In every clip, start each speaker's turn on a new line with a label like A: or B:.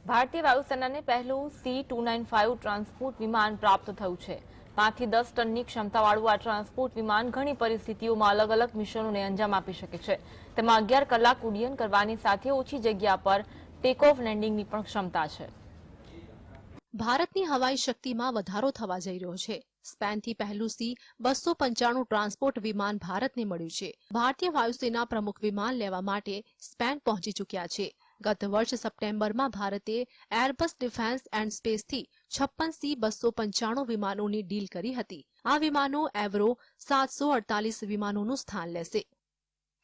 A: ભારતીય વાયુસેનાને પહેલું C-295 transport વિમાન પ્રાપ્ત થયું છે। 5 થી 10 ટનની ક્ષમતાવાળું આ ટ્રાન્સપોર્ટ વિમાન ઘણી પરિસ્થિતિઓમાં અલગ અલગ મિશનોને અંજામ આપી શકે છે। તેમાં 11 કલાક ઉડ્ડયન કરવાની સાથે ઓછી જગ્યા પર ટેક ઓફ લેન્ડિંગની પણ ક્ષમતા છે।
B: ભારતની હવાઈ શક્તિમાં વધારો થવા જઈ રહ્યો છે। સ્પેનથી પહેલું C-295 ટ્રાન્સપોર્ટ વિમાન ભારતને મળ્યું છે। ભારતીય વાયુસેના પ્રમુખ વિમાન લેવા માટે સ્પેન પહોંચી ચૂક્યા છે। ગત વર્ષ સપ્ટેમ્બરમાં ભારતે એરબસ ડિફેન્સ એન્ડ સ્પેસથી 56 C-295 વિમાનોની ડીલ કરી હતી। આ વિમાનો એવરો 748 વિમાનોનું સ્થાન લેશે।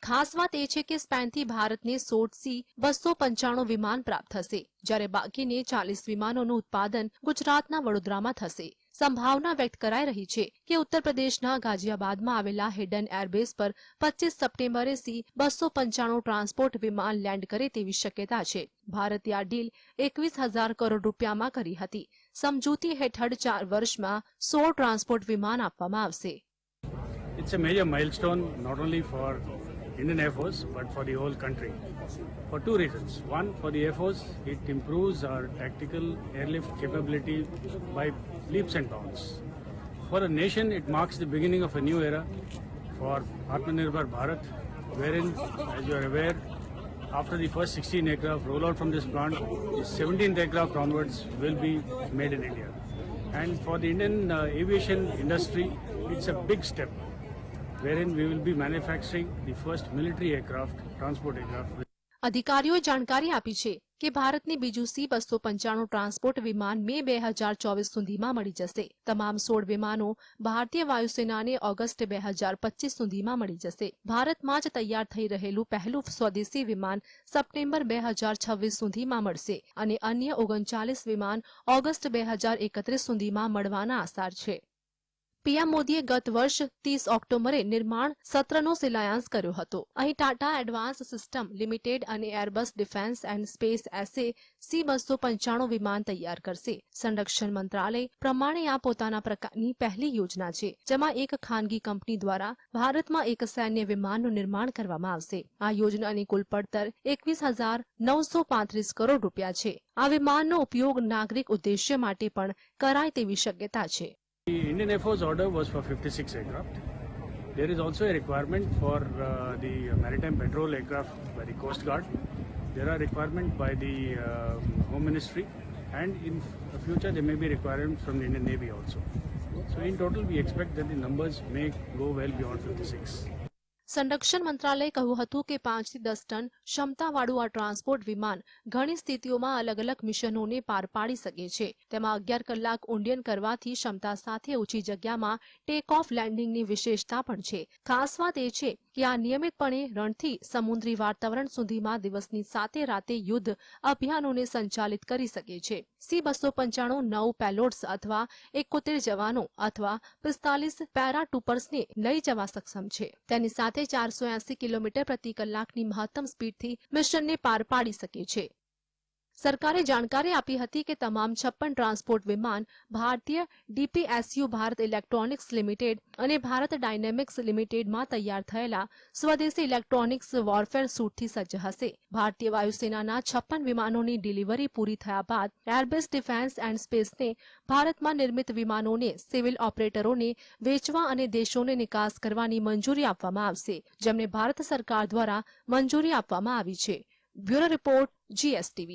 B: ખાસ વાત એ છે કે સ્પેનથી ભારતને 16 C-295 વિમાન પ્રાપ્ત થશે, જ્યારે બાકીને 40 વિમાનોનું ઉત્પાદન ગુજરાતના વડોદરામાં થશે। સંભાવના વ્યક્ત કરાઈ રહી છે કે ઉત્તર પ્રદેશના ગાઝિયાબાદમાં આવેલા હિડન એરબેસ પર 25 સપ્ટેમ્બરે C-295 ટ્રાન્સપોર્ટ વિમાન લેન્ડ કરે તેવી શક્યતા છે। ભારતે આ ડીલ 21,000 કરોડ રૂપિયામાં કરી હતી। સમજૂતી હેઠળ 4 વર્ષમાં 16 ટ્રાન્સપોર્ટ વિમાન આપવામાં આવશે।
C: It's a major milestone not only for Indian Air Force but for the whole country for two reasons. One, for the Air Force, it improves our tactical airlift capability by leaps and bounds. For the nation, it marks the beginning of a new era for Atmanirbhar Bharat, wherein, as you are aware, after the first 16 aircraft roll out from this plant, the 17th aircraft onwards will be made in India. And for the Indian aviation industry, it's a big step, wherein we will be manufacturing the first military aircraft, transport aircraft.
B: અધિકારીઓએ જાણકારી આપી છે કે ભારતને બીજું C-295 transport વિમાન મે 2024 સુધીમાં મળી જશે। તમામ 16 વિમાનો ભારતીય વાયુસેનાને ઓગસ્ટ 2025 સુધીમાં મળી જશે। ભારતમાં જ તૈયાર થઈ રહેલું પહેલું સ્વદેશી વિમાન સપ્ટેમ્બર 2026 સુધીમાં મળશે અને અન્ય 39 વિમાન ઓગસ્ટ 2031 સુધીમાં મળવાના આસાર છે। પીએમ મોદીએ ગત વર્ષ 30 ઓક્ટોબરે નિર્માણ સત્રનો શિલાન્યાસ કર્યો હતો। અહીં ટાટા એડવાન્સ સિસ્ટમ લિમિટેડ અને એરબસ ડિફેન્સ એન્ડ સ્પેસ એસે C-295 વિમાન તૈયાર કરશે। સંરક્ષણ મંત્રાલય પ્રમાણે આ પોતાના પ્રકારની પહેલી યોજના છે, જેમાં એક ખાનગી કંપની દ્વારા ભારતમાં એક સૈન્ય વિમાનનું નિર્માણ કરવામાં આવશે। આ યોજનાની કુલ પડતર 21,935 કરોડ રૂપિયા છે। આ વિમાનનો ઉપયોગ નાગરિક ઉદ્દેશ્ય માટે પણ કરાય તેવી શક્યતા છે।
C: The Indian Air Force order was for 56 aircraft. There is also a requirement for the maritime patrol aircraft by the Coast Guard. There are requirements by the Home Ministry, and in the future there may be requirements from the Indian Navy also. So in total we expect that the numbers may go well beyond 56.
B: સંરક્ષણ મંત્રાલયે કહ્યું હતું કે 5 થી 10 ton ક્ષમતાવાળું આ transport વિમાન ઘણી સ્થિતિઓમાં અલગ અલગ મિશનોને પાર પાડી શકે છે। તેમાં 11 કલાક ઉડ્ડયન કરવાથી ક્ષમતા સાથે ઓછી જગ્યામાં ટેક ઓફ લેન્ડિંગની વિશેષતા પણ છે। ખાસ વાત એ છે કે આ નિયમિતપણે રણથી સમુદ્રી વાતાવરણ સુધીમાં દિવસની સાથે રાતે યુદ્ધ અભિયાનોને સંચાલિત કરી શકે છે। C-295 9 પેલોડ્સ અથવા 71 જવાનો અથવા 45 પેરાટ્રુપર્સને લઈ જવા સક્ષમ છે। તેની સાથે 480 કિલોમીટર પ્રતિ કલાકની મહત્તમ સ્પીડથી મિશનને પાર પાડી શકે છે। સરકારે જાણકારી આપી હતી કે તમામ 56 ટ્રાન્સપોર્ટ વિમાન ભારતીય DPSU ભારત ઇલેક્ટ્રોનિક્સ લિમિટેડ અને ભારત ડાયનેમિક્સ લિમિટેડમાં તૈયાર થયેલા સ્વદેશી ઇલેક્ટ્રોનિક્સ વોરફેર સૂટથી સજ્જ હશે। ભારતીય વાયુસેનાના 56 વિમાનોની ડિલિવરી પૂરી થયા બાદ એરબેસ ડિફેન્સ એન્ડ સ્પેસને ભારતમાં નિર્મિત વિમાનોને સિવિલ ઓપરેટરોને વેચવા અને દેશોને નિકાસ કરવાની મંજૂરી આપવામાં આવશે, જેમને ભારત સરકાર દ્વારા મંજૂરી આપવામાં આવી છે। Bureau report GSTV।